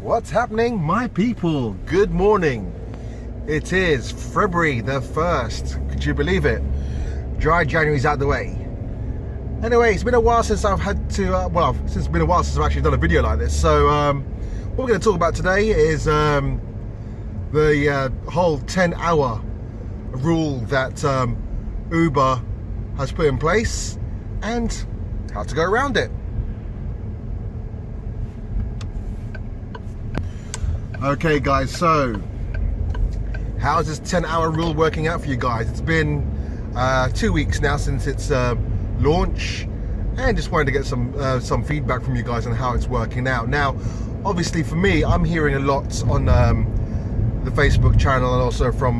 What's happening, my people? Good morning. It is February the 1st. Could you believe it? Dry January's out the way. Anyway, it's been a while since I've had to, it's been a while since I've actually done a video like this. So what we're going to talk about today is the whole 10-hour rule that Uber has put in place and how to go around it. Okay guys, so how's this 10-hour rule working out for you guys? It's been 2 weeks now since its launch, and just wanted to get some feedback from you guys on how it's working out. Now, obviously for me, I'm hearing a lot on the Facebook channel and also from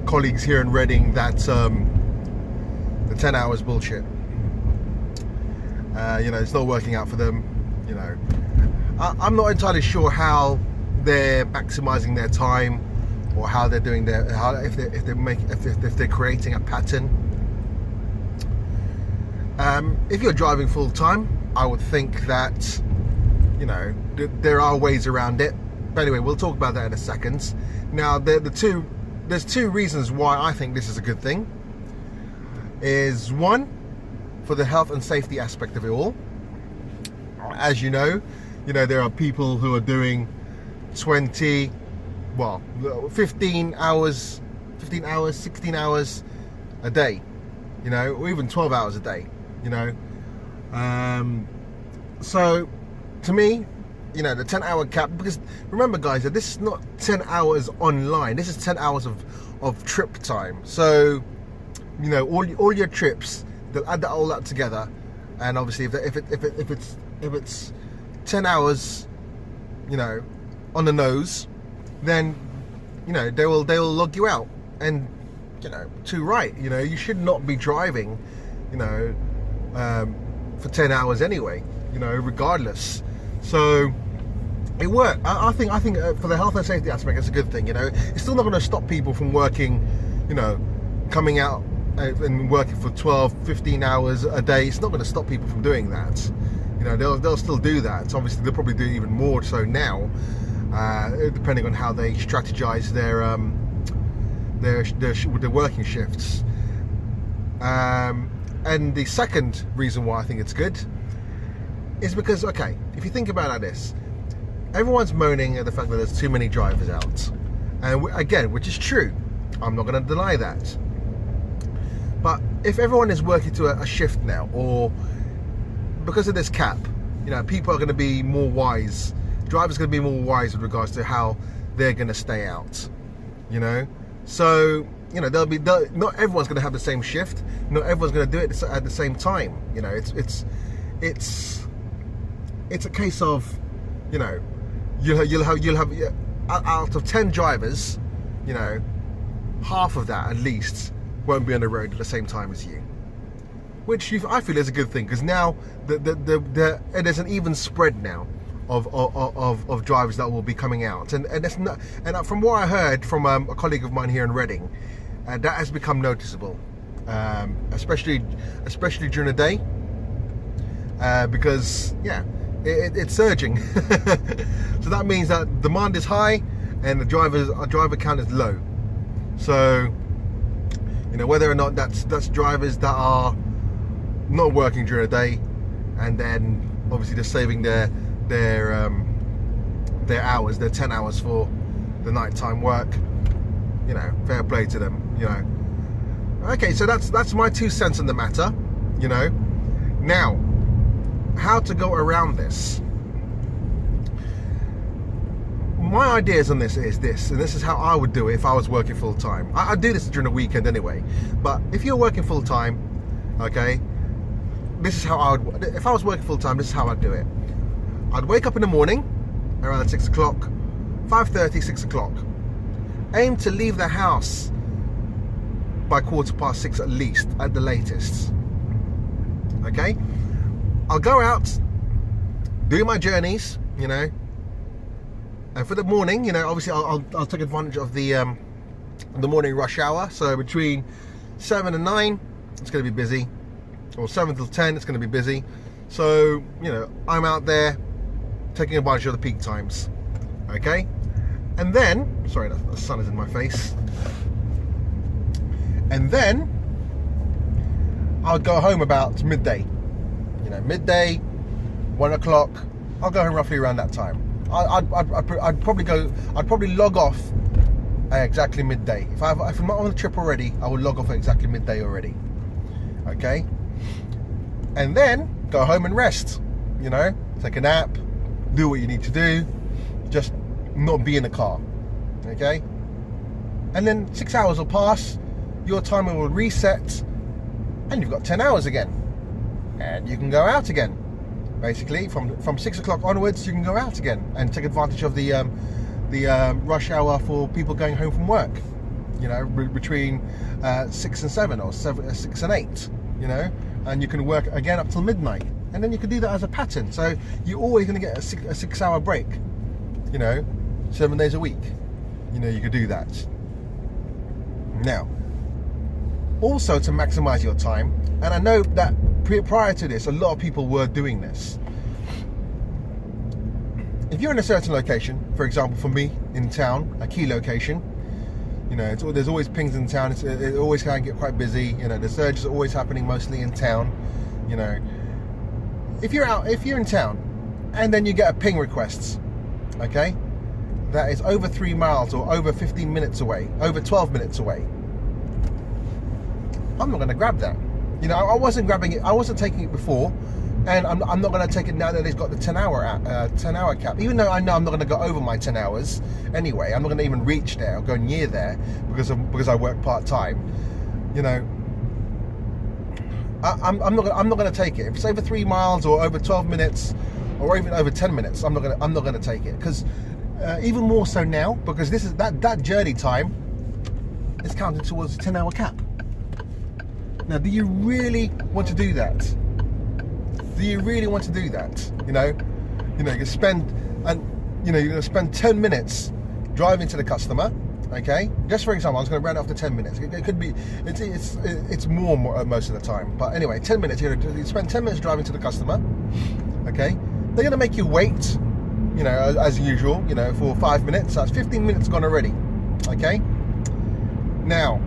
colleagues here in Reading that the 10 hours bullshit. It's not working out for them. I'm not entirely sure how they're maximizing their time, or how they're doing if they're creating a pattern. If you're driving full time, I would think that there are ways around it. But anyway, we'll talk about that in a second. Now, there's two reasons why I think this is a good thing. Is one, for the health and safety aspect of it all. As you know, there are people who are doing 15 hours, 16 hours a day, or even 12 hours a day, so to me, the 10-hour cap, because remember guys, that this is not 10 hours online, this is 10 hours of trip time. So all your trips, they'll add all that together, and obviously if it's 10 hours on the nose, then they will log you out. And too right, you should not be driving for 10 hours anyway, regardless. So it worked. I think for the health and safety aspect, it's a good thing. It's still not going to stop people from working, coming out and working for 12-15 hours a day. It's not going to stop people from doing that. They'll still do that. Obviously they'll probably do even more so now, depending on how they strategize their working shifts. And the second reason why I think it's good is because, okay, if you think about it like this, everyone's moaning at the fact that there's too many drivers out, and again, which is true, I'm not going to deny that. But if everyone is working to a shift now, or because of this cap, people are going to be more wise. Drivers are going to be more wise with regards to how they're going to stay out. So not everyone's going to have the same shift. Not everyone's going to do it at the same time. It's a case of you'll have out of 10 drivers, half of that at least won't be on the road at the same time as you, which I feel is a good thing, because now there's an even spread now of drivers that will be coming out, and it's not, and from what I heard from a colleague of mine here in Reading, that has become noticeable, especially during the day, because it's surging. So that means that demand is high and the driver count is low. So whether or not that's drivers that are not working during the day, and then obviously they're saving their hours, their 10 hours for the nighttime work, fair play to them. Okay, so that's my 2 cents on the matter. Now, how to go around this. My ideas on this is this, and this is how I would do it if I was working full time. I do this during the weekend anyway, but if you're working full time, okay, this is how if I was working full time, this is how I'd do it. I'd wake up in the morning around 6 o'clock, 5:30, 6 o'clock. Aim to leave the house by 6:15 at least, at the latest. Okay? I'll go out, do my journeys, and for the morning, obviously I'll take advantage of the morning rush hour. So between 7 and 9, it's going to be busy, or 7 till 10, it's going to be busy. So I'm out there taking advantage of the peak times. Okay, and then, sorry, the sun is in my face. And then I'll go home about midday. You know, midday, 1 o'clock. I'll go home roughly around that time. I'd probably log off at exactly midday. If I'm not on the trip already, I will log off at exactly midday already. Okay, and then go home and rest. You know, take a nap, do what you need to do, just not be in the car. Okay, and then 6 hours will pass, your timer will reset, and you've got 10 hours again, and you can go out again. Basically, from 6 o'clock onwards, you can go out again and take advantage of the rush hour for people going home from work. You know, between 6 and 7 or 6 and 8. You know, and you can work again up till midnight, and then you can do that as a pattern. So you're always going to get a 6 hour break. You know, 7 days a week. You know, you could do that. Now, also to maximize your time, and I know that prior to this, a lot of people were doing this. If you're in a certain location, for example, for me in town, a key location, you know, there's always pings in town. It always can get quite busy. You know, the surges are always happening mostly in town. You know, if you're in town, and then you get a ping request, okay, that is over 3 miles or over 15 minutes away, over 12 minutes away, I'm not going to grab that. You know, I wasn't grabbing it. I wasn't taking it before, and I'm not going to take it now that it's got the 10 hour cap. Even though I know I'm not going to go over my 10 hours anyway. I'm not going to even reach there or go near there because I work part time. You know, I'm not going to take it. If it's over 3 miles or over 12 minutes or even over 10 minutes, I'm not going to take it, because even more so now, because this is that journey time is counted towards the 10 hour cap. Now, do you really want to do that? Do you really want to do that? You know, you spend, and you're going to spend 10 minutes driving to the customer. Okay, just for example, I was going to round it off to 10 minutes. It could be, it's more most of the time. But anyway, 10 minutes. You spend 10 minutes driving to the customer. Okay, they're going to make you wait. You know, as usual. You know, for 5 minutes. So that's 15 minutes gone already. Okay. Now,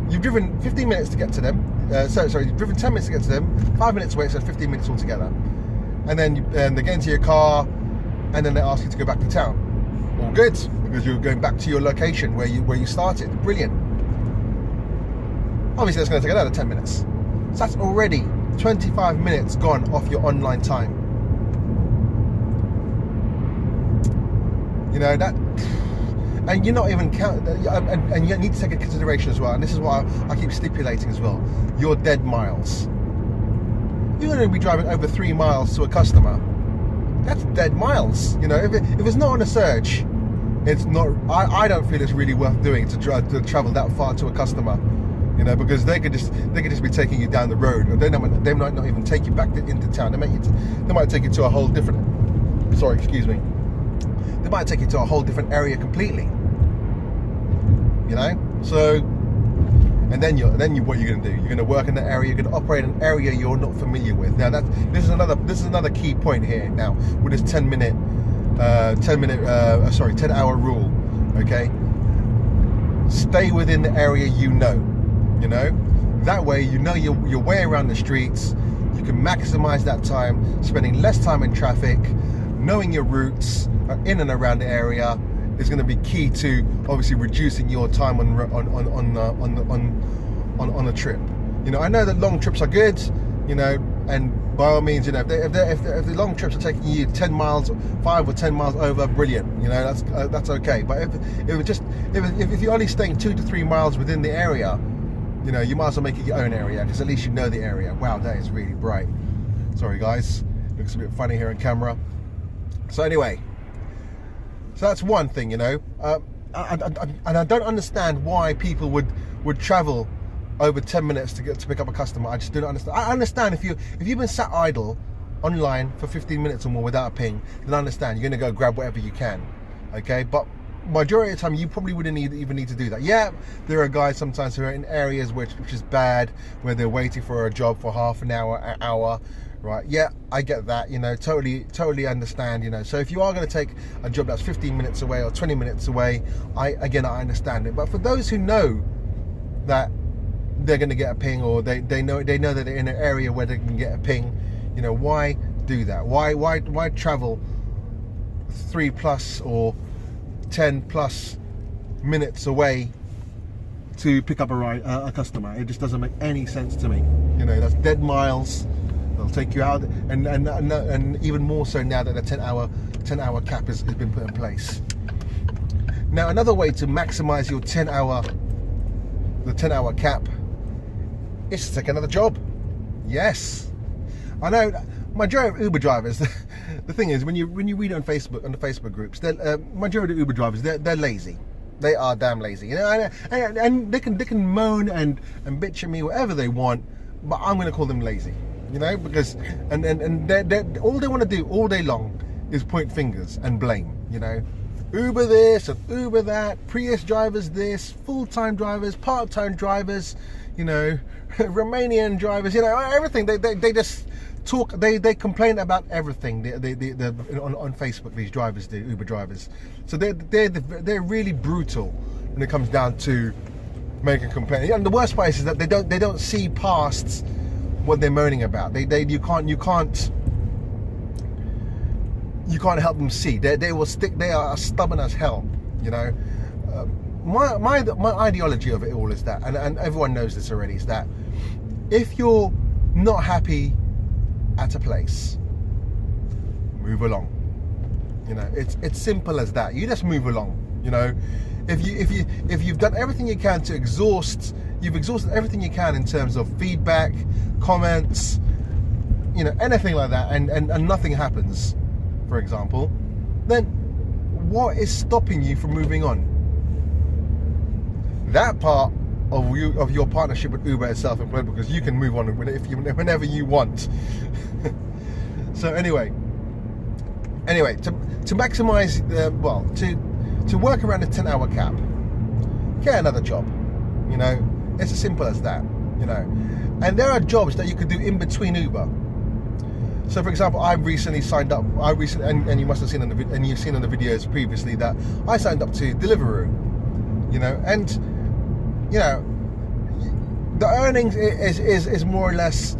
you've driven 15 minutes to get to them. You've driven 10 minutes to get to them. 5 minutes away, so 15 minutes altogether. And then they get into your car, and then they ask you to go back to town. All good, because you're going back to your location where you started. Brilliant. Obviously, that's going to take another 10 minutes. So that's already 25 minutes gone off your online time. You know that. And you're not even counting, and you need to take into consideration as well, and this is why I keep stipulating as well, your dead miles. You're going to be driving over 3 miles to a customer. That's dead miles. You know, if it's not on a surge, it's not. I don't feel it's really worth doing to travel that far to a customer. You know, because they could just be taking you down the road, or they might not even take you back into town. They might take you to a whole different. Sorry, excuse me. They might take you to a whole different area completely. You know, so, and then what you're going to do? You're going to work in the area. You're going to operate in an area you're not familiar with. Now this is another key point here. Now with this 10 hour rule. Okay, stay within the area you know. You know, that way you know your way around the streets. You can maximize that time, spending less time in traffic, knowing your routes in and around the area is going to be key to obviously reducing your time on a trip. You know, I know that long trips are good. You know, and by all means, you know, if the long trips are taking you 10 miles, 5 or 10 miles over, brilliant. You know, that's okay. But if you're only staying 2 to 3 miles within the area, you know, you might as well make it your own area, because at least you know the area. Wow, that is really bright. Sorry guys, looks a bit funny here on camera. So anyway, so that's one thing, you know, and I don't understand why people would travel over 10 minutes to pick up a customer. I just don't understand. I understand if you've been sat idle online for 15 minutes or more without a ping, then I understand you're going to go grab whatever you can, okay? But majority of the time, you probably wouldn't even need to do that. Yeah, there are guys sometimes who are in areas which is bad, where they're waiting for a job for half an hour, right? Yeah, I get that, you know, totally understand, you know. So if you are going to take a job that's 15 minutes away or 20 minutes away, I understand it. But for those who know that they're going to get a ping, or they know that they're in an area where they can get a ping, you know, why do that? Why travel 3+ or 10+ minutes away to pick up a customer? It just doesn't make any sense to me. You know, that's dead miles. They'll take you out, and even more so now that the 10-hour cap has been put in place. Now, another way to maximize your 10-hour cap is to take another job. Yes, I know. Majority of Uber drivers, the thing is, when you read on Facebook, on the Facebook groups, majority of Uber drivers, they're lazy. They are damn lazy, you know, and they can moan and bitch at me whatever they want, but I'm going to call them lazy, you know, because and they're all they want to do all day long is point fingers and blame, you know. Uber this and Uber that, Prius drivers this, full-time drivers, part-time drivers, you know, Romanian drivers, you know, everything. They just talk. They complain about everything. They on Facebook, these drivers do, Uber drivers. So they're really brutal when it comes down to making complaints. And the worst part is that they don't see past what they're moaning about. You can't help them see. They will stick. They are stubborn as hell, you know. My ideology of it all is that, and everyone knows this already, is that if you're not happy at a place, move along. You know, it's simple as that. You just move along. You know, if you've done everything you can to you've exhausted everything you can in terms of feedback, comments, you know, anything like that, and nothing happens, for example, then what is stopping you from moving on? That part of your partnership with Uber is self-employed, because you can move on whenever you want. So anyway, to maximize to work around the 10-hour cap, get another job. You know, it's as simple as that. You know, and there are jobs that you could do in between Uber. So, for example, I recently signed up. And you must have seen on you've seen on the videos previously that I signed up to Deliveroo. You know, and you know, the earnings is more or less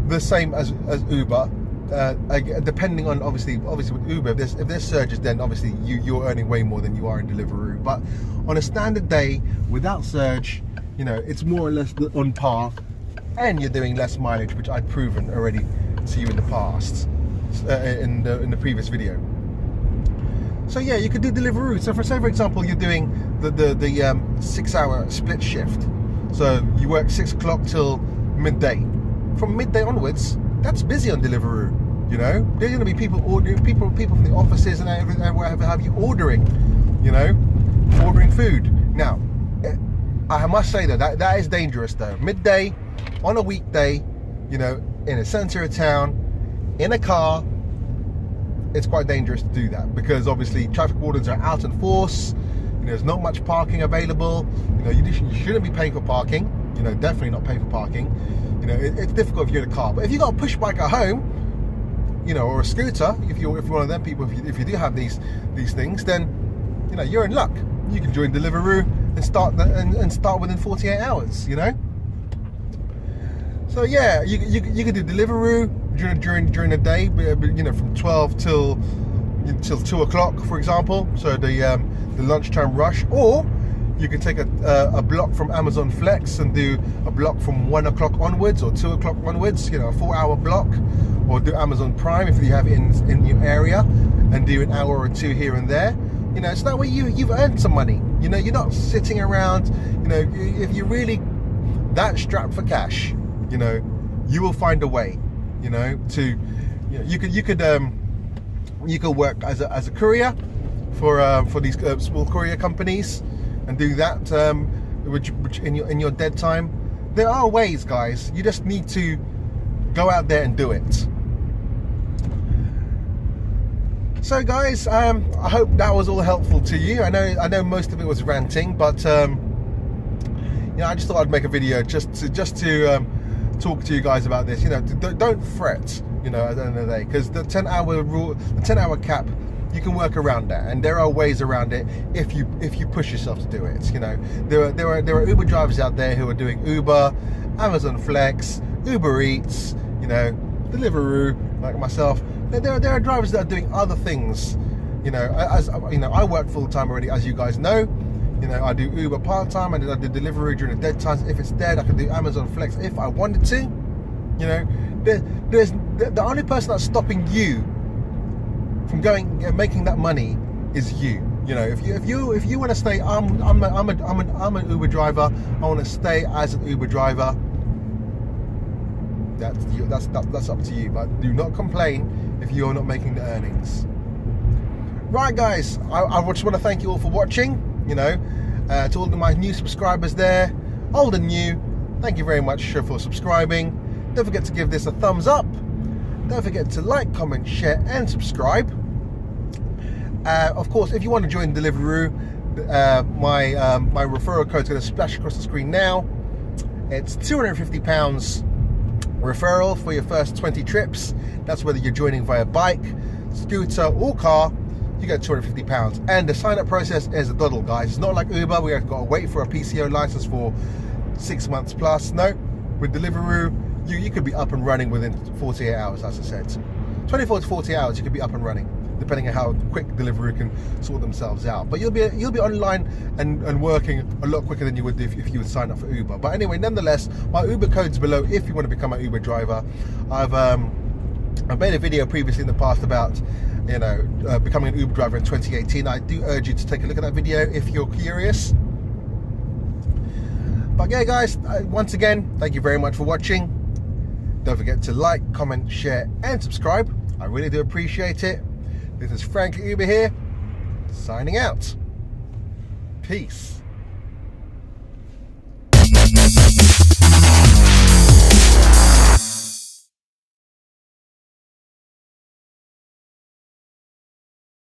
the same as Uber, depending on obviously with Uber. If there's surges, then obviously you're earning way more than you are in Deliveroo. But on a standard day without surge, you know, it's more or less on par, and you're doing less mileage, which I've proven already to you in the past, in the previous video. So yeah, you could do Deliveroo. So for example, you're doing the 6-hour split shift. So you work 6 o'clock till midday. From midday onwards, that's busy on Deliveroo. You know, there's going to be people ordering, people from the offices and wherever have you ordering, you know, ordering food. Now, I must say that is dangerous though. Midday on a weekday, you know, in a centre of town, in a car, it's quite dangerous to do that, because obviously traffic wardens are out in force. You know, there's not much parking available. You know, you shouldn't be paying for parking. You know, definitely not paying for parking. You know, it's difficult if you're in a car. But if you got a push bike at home, you know, or a scooter, if you're one of them people, if you do have these things, then you know, you're in luck. You can join Deliveroo and start within 48 hours. You know. So yeah, you can do Deliveroo during the day, you know, from 12 till 2 o'clock, for example. So the lunchtime rush, or you can take a block from Amazon Flex and do a block from 1 o'clock onwards or 2 o'clock onwards. You know, a 4-hour block, or do Amazon Prime if you have it in your area, and do an hour or two here and there. You know, so that way you've earned some money. You know, you're not sitting around. You know, if you're really that strapped for cash, you know, you will find a way. You know, to, you know, you could work as a courier for these small courier companies, and do that, which in your dead time. There are ways, guys. You just need to go out there and do it. So, guys, I hope that was all helpful to you. I know most of it was ranting, but you know, I just thought I'd make a video just to talk to you guys about this. You know, don't fret you know, at the end of the day, because the 10-hour rule, the 10-hour cap, you can work around that, and there are ways around it if you push yourself to do it. You know, there are Uber drivers out there who are doing Uber, Amazon Flex, Uber Eats, you know, Deliveroo, like myself. There are drivers that are doing other things. You know, as you know, I work full time already, as you guys know. You know, I do Uber part time, and then I do Deliveroo during the dead times. If it's dead, I can do Amazon Flex if I wanted to. You know, there's the only person that's stopping you from going and making that money is you. You know, if you want to stay, I'm an Uber driver. I want to stay as an Uber driver. That's up to you. But do not complain if you're not making the earnings. Right, guys, I just want to thank you all for watching. You know, to all of my new subscribers there, old and new, thank you very much for subscribing. Don't forget to give this a thumbs up. Don't forget to like, comment, share, and subscribe. Of course, if you want to join Deliveroo, my referral code is going to splash across the screen now. It's £250 referral for your first 20 trips. That's whether you're joining via bike, scooter, or car. You get £250, and the sign-up process is a doddle, guys. It's not like Uber. We've got to wait for a PCO license for 6 months plus. No, with Deliveroo, you could be up and running within 48 hours, as I said. 24 to 40 hours, you could be up and running, depending on how quick Deliveroo can sort themselves out. But you'll be online and working a lot quicker than you would if you would sign up for Uber. But anyway, nonetheless, my Uber code's below if you want to become an Uber driver. I've made a video previously in the past about, you know, becoming an Uber driver in 2018. I do urge you to take a look at that video if you're curious. But yeah, guys, once again, thank you very much for watching. Don't forget to like, comment, share, and subscribe. I really do appreciate it. This is Frank Uber here, signing out. Peace.